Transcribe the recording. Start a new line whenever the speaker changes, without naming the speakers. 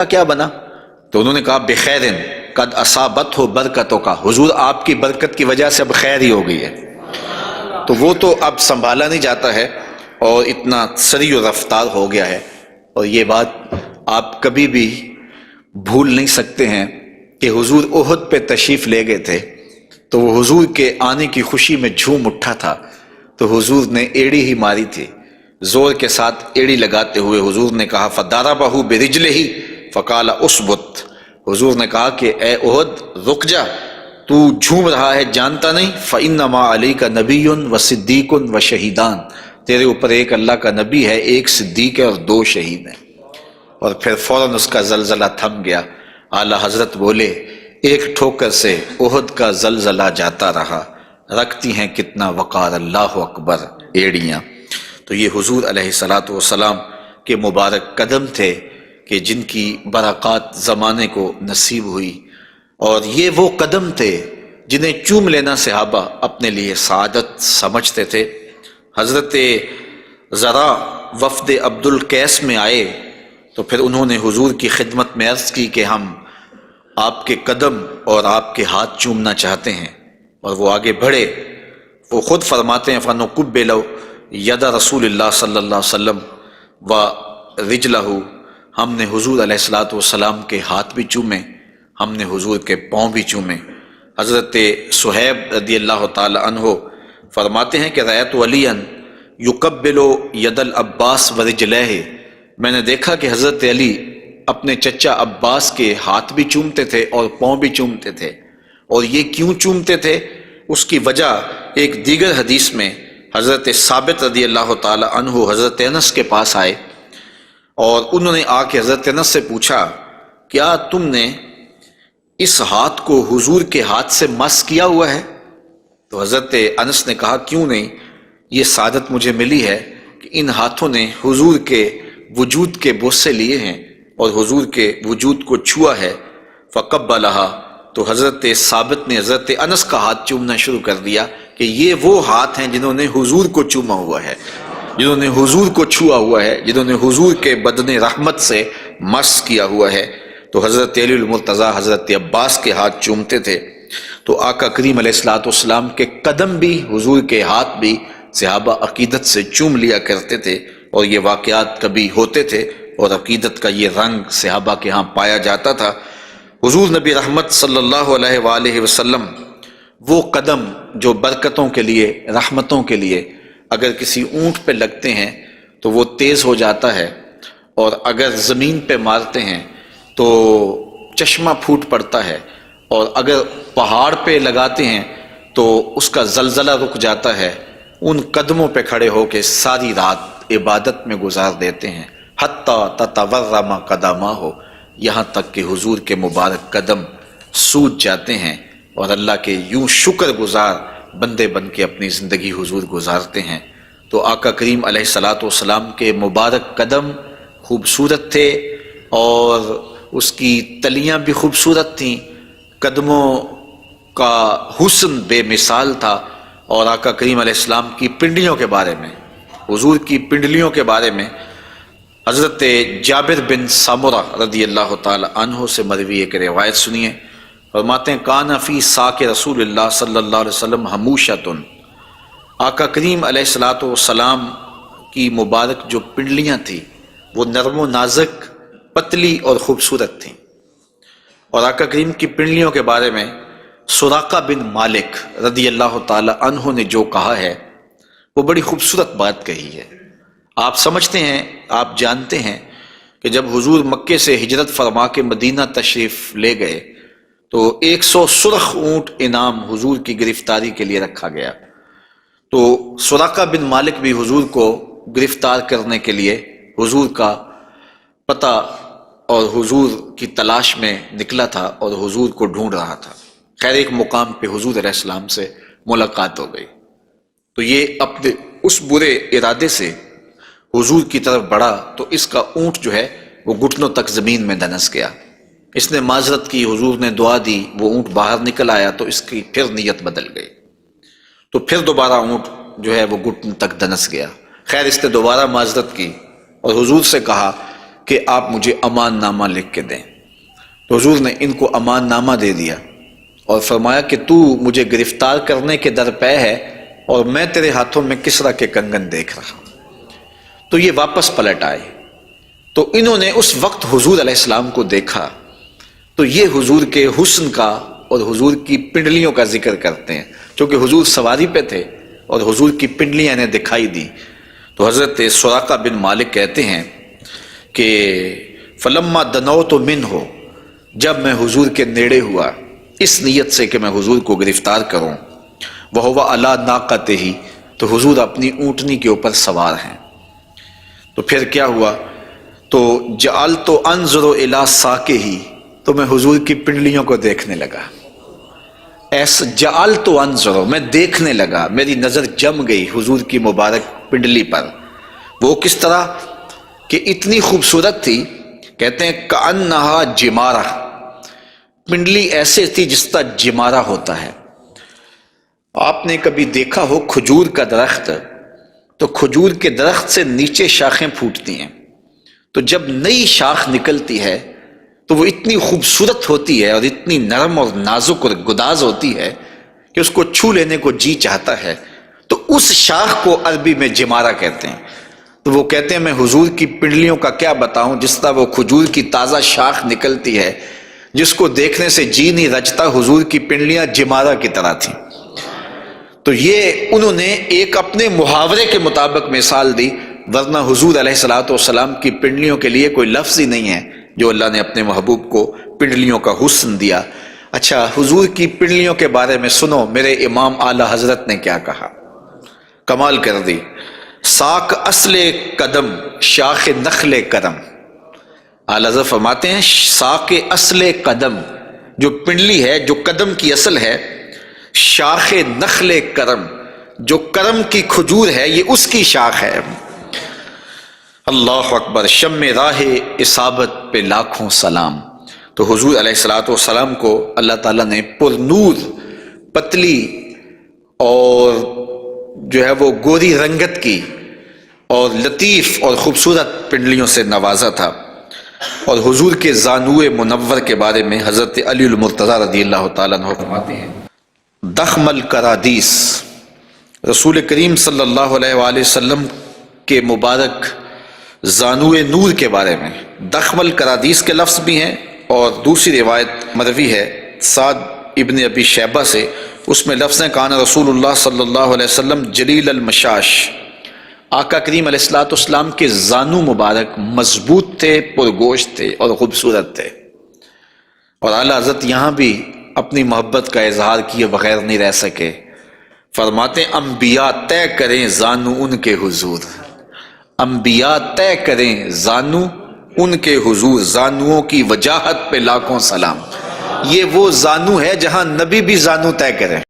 کیا بنا؟ تو انہوں نے کہا بخیرن قد اصابت ہو برکتوں کا، حضور آپ کی برکت کی وجہ سے اب خیر ہی ہو گئی ہے۔ تو وہ تو اب سنبھالا نہیں جاتا ہے اور اتنا سری و رفتار ہو گیا ہے، اور یہ بات آپ کبھی بھی بھول نہیں سکتے ہیں کہ حضور احد پہ تشریف لے گئے تھے تو وہ حضور کے آنے کی خوشی میں جھوم اٹھا تھا، تو حضور نے ایڑی ہی ماری تھی، زور کے ساتھ ایڑی لگاتے ہوئے حضور نے کہا فَضَرَبَهُ بِرِجْلِهِ فَقَالَ اُثْبُتْ، حضور نے کہا کہ اے احد رک جا، تو جھوم رہا ہے جانتا نہیں، فَإِنَّمَا عَلَيْكَ نَبِيٌّ وَصِدِّيقٌ وَشَهِيدَانِ، تیرے اوپر ایک اللہ کا نبی ہے، ایک صدیق ہے اور دو شہید ہیں۔ اور پھر فوراً اس کا زلزلہ تھم گیا۔ اعلیٰ حضرت بولے ایک ٹھوکر سے احد کا زلزلہ جاتا رہا، رکھتی ہیں کتنا وقار اللہ اکبر ایڑیاں۔ تو یہ حضور علیہ الصلوۃ والسلام کے مبارک قدم تھے کہ جن کی برکات زمانے کو نصیب ہوئی، اور یہ وہ قدم تھے جنہیں چوم لینا صحابہ اپنے لیے سعادت سمجھتے تھے۔ حضرت ذرا وفد عبد القیس میں آئے تو پھر انہوں نے حضور کی خدمت میں عرض کی کہ ہم آپ کے قدم اور آپ کے ہاتھ چومنا چاہتے ہیں، اور وہ آگے بڑھے، وہ خود فرماتے ہیں فَنُقُبِّلُ یَدَ رسول اللہ صلی اللہ علیہ وسلم وَرِجْلَهُ، ہم نے حضور علیہ الصلوۃ والسلام کے ہاتھ بھی چومے، ہم نے حضور کے پاؤں بھی چومے۔ حضرت صہیب رضی اللہ تعالی عنہ فرماتے ہیں کہ رأیت علیٰ یقبل ید العباس ورجلہ، میں نے دیکھا کہ حضرت علی اپنے چچا عباس کے ہاتھ بھی چومتے تھے اور پاؤں بھی چومتے تھے، اور یہ کیوں چومتے تھے اس کی وجہ ایک دیگر حدیث میں حضرت ثابت رضی اللہ تعالی عنہ حضرت انس کے پاس آئے اور انہوں نے آ کے حضرت انس سے پوچھا کیا تم نے اس ہاتھ کو حضور کے ہاتھ سے مس کیا ہوا ہے؟ تو حضرت انس نے کہا کیوں نہیں، یہ سعادت مجھے ملی ہے کہ ان ہاتھوں نے حضور کے وجود کے بوسے لیے ہیں اور حضور کے وجود کو چھوا ہے۔ فَقَبَّلَهَا، تو حضرت ثابت نے حضرت انس کا ہاتھ چومنا شروع کر دیا کہ یہ وہ ہاتھ ہیں جنہوں نے حضور کو چوما ہوا ہے، جنہوں نے حضور کو چھوا ہوا ہے، جنہوں نے حضور کے بدن رحمت سے مس کیا ہوا ہے۔ تو حضرت علی المرتضیٰ حضرت عباس کے ہاتھ چومتے تھے، تو آقا کریم علیہ الصلوۃ والسلام کے قدم بھی حضور کے ہاتھ بھی صحابہ عقیدت سے چوم لیا کرتے تھے، اور یہ واقعات کبھی ہوتے تھے اور عقیدت کا یہ رنگ صحابہ کے ہاں پایا جاتا تھا۔ حضور نبی رحمت صلی اللہ علیہ وآلہ وسلم وہ قدم جو برکتوں کے لیے، رحمتوں کے لیے اگر کسی اونٹ پہ لگتے ہیں تو وہ تیز ہو جاتا ہے، اور اگر زمین پہ مارتے ہیں تو چشمہ پھوٹ پڑتا ہے، اور اگر پہاڑ پہ لگاتے ہیں تو اس کا زلزلہ رک جاتا ہے۔ ان قدموں پہ کھڑے ہو کے ساری رات عبادت میں گزار دیتے ہیں، حتیٰ تتورم قدماہ، یہاں تک کہ حضور کے مبارک قدم سوج جاتے ہیں، اور اللہ کے یوں شکر گزار بندے بن کے اپنی زندگی حضور گزارتے ہیں۔ تو آقا کریم علیہ الصلوۃ والسلام کے مبارک قدم خوبصورت تھے، اور اس کی تلیاں بھی خوبصورت تھیں، قدموں کا حسن بے مثال تھا۔ اور آقا کریم علیہ السلام کی پنڈلیوں کے بارے میں، حضور کی پنڈلیوں کے بارے میں حضرت جابر بن سمرہ رضی اللہ تعالی عنہ سے مروی ایک روایت سنیے۔ فرماتے ہیں کان فی ساق رسول اللہ صلی اللہ علیہ وسلم حموشۃ، آقا کریم علیہ الصلوۃ والسلام کی مبارک جو پنڈلیاں تھیں وہ نرم و نازک، پتلی اور خوبصورت تھیں۔ اور آقا کریم کی پنڈلیوں کے بارے میں سراقہ بن مالک رضی اللہ تعالی عنہ نے جو کہا ہے وہ بڑی خوبصورت بات کہی ہے۔ آپ سمجھتے ہیں، آپ جانتے ہیں کہ جب حضور مکے سے ہجرت فرما کے مدینہ تشریف لے گئے تو 100 سرخ اونٹ انعام حضور کی گرفتاری کے لیے رکھا گیا۔ تو سراقہ بن مالک بھی حضور کو گرفتار کرنے کے لیے حضور کا پتہ اور حضور کی تلاش میں نکلا تھا اور حضور کو ڈھونڈ رہا تھا۔ خیر ایک مقام پہ حضور علیہ السلام سے ملاقات ہو گئی، تو یہ اپنے اس برے ارادے سے حضور کی طرف بڑھا تو اس کا اونٹ جو ہے وہ گھٹنوں تک زمین میں دنس گیا۔ اس نے معذرت کی، حضور نے دعا دی، وہ اونٹ باہر نکل آیا تو اس کی پھر نیت بدل گئی، تو پھر دوبارہ اونٹ جو ہے وہ گھٹن تک دنس گیا۔ خیر اس نے دوبارہ معذرت کی اور حضور سے کہا کہ آپ مجھے امان نامہ لکھ کے دیں۔ تو حضور نے ان کو امان نامہ دے دیا اور فرمایا کہ تو مجھے گرفتار کرنے کے درپے ہے اور میں تیرے ہاتھوں میں کسرا کے کنگن دیکھ رہا ہوں۔ تو یہ واپس پلٹ آئے، تو انہوں نے اس وقت حضور علیہ السلام کو دیکھا، تو یہ حضور کے حسن کا اور حضور کی پنڈلیوں کا ذکر کرتے ہیں، چونکہ حضور سواری پہ تھے اور حضور کی پنڈلیاں انہیں دکھائی دی۔ تو حضرت سراقہ بن مالک کہتے ہیں کہ فلما دنوت منہ، جب میں حضور کے نیڑے ہوا اس نیت سے کہ میں حضور کو گرفتار کروں، وہو علی ناقتہ، تو حضور اپنی اونٹنی کے اوپر سوار ہیں۔ تو پھر کیا ہوا؟ تو جعلت انظر الی ساقہ، تو میں حضور کی پنڈلیوں کو دیکھنے لگا۔ ایسا جعلت انظر، میں دیکھنے لگا، میری نظر جم گئی حضور کی مبارک پنڈلی پر۔ وہ کس طرح کہ اتنی خوبصورت تھی، کہتے ہیں کأنہا جمارہ، پنڈلی ایسے تھی جس طرح جمارہ ہوتا ہے۔ آپ نے کبھی دیکھا ہو کھجور کا درخت، تو کھجور کے درخت سے نیچے شاخیں پھوٹتی ہیں، تو جب نئی شاخ نکلتی ہے تو وہ اتنی خوبصورت ہوتی ہے اور اتنی نرم اور نازک اور گداز ہوتی ہے کہ اس کو چھو لینے کو جی چاہتا ہے۔ تو اس شاخ کو عربی میں جمارہ کہتے ہیں۔ تو وہ کہتے ہیں میں حضور کی پنڈلیوں کا کیا بتاؤں، جس طرح وہ کھجور کی تازہ شاخ نکلتی ہے جس کو دیکھنے سے جی نہیں رجتا، حضور کی پنڈلیاں جمارہ کی طرح تھیں۔ تو یہ انہوں نے ایک اپنے محاورے کے مطابق مثال دی، ورنہ حضور علیہ الصلوۃ والسلام کی پنڈلیوں کے لیے کوئی لفظ ہی نہیں ہے جو اللہ نے اپنے محبوب کو پنڈلیوں کا حسن دیا۔ اچھا، حضور کی پنڈلیوں کے بارے میں سنو میرے امام اعلی حضرت نے کیا کہا، کمال کر دی۔ ساک اصل قدم شاخ نخل کرم، اعلی حضرت فرماتے ہیں ساک اصل قدم، جو پنڈلی ہے، جو قدم کی اصل ہے، شاخ نخل کرم، جو کرم کی کھجور ہے یہ اس کی شاخ ہے۔ اللہ اکبر، شم راہ اصابت پہ لاکھوں سلام۔ تو حضور علیہ الصلوۃ والسلام کو اللہ تعالیٰ نے پر نور، پتلی اور جو ہے وہ گوری رنگت کی اور لطیف اور خوبصورت پنڈلیوں سے نوازا تھا۔ اور حضور کے زانوئے منور کے بارے میں حضرت علی المرتضیٰ رضی اللہ تعالیٰ عنہ فرماتے ہیں دخم الکرادیس، رسول کریم صلی اللہ علیہ وآلہ وسلم کے مبارک زانوئے نور کے بارے میں دخم الکرادیس کے لفظ بھی ہیں، اور دوسری روایت مروی ہے سعد ابن ابی شیبہ سے، اس میں لفظ ہیں کان رسول اللہ صلی اللہ علیہ وسلم جلیل المشاش، آقا کریم علیہ الصلوۃ والسلام کے زانو مبارک مضبوط تھے، پرگوشت تھے اور خوبصورت تھے۔ اور اعلیٰ حضرت یہاں بھی اپنی محبت کا اظہار کیے بغیر نہیں رہ سکے، فرماتے انبیاء طے کریں زانو ان کے حضور، انبیاء طے کریں زانو ان کے حضور، زانوؤں کی وجاہت پہ لاکھوں سلام۔ یہ وہ زانو ہے جہاں نبی بھی زانو طے کریں۔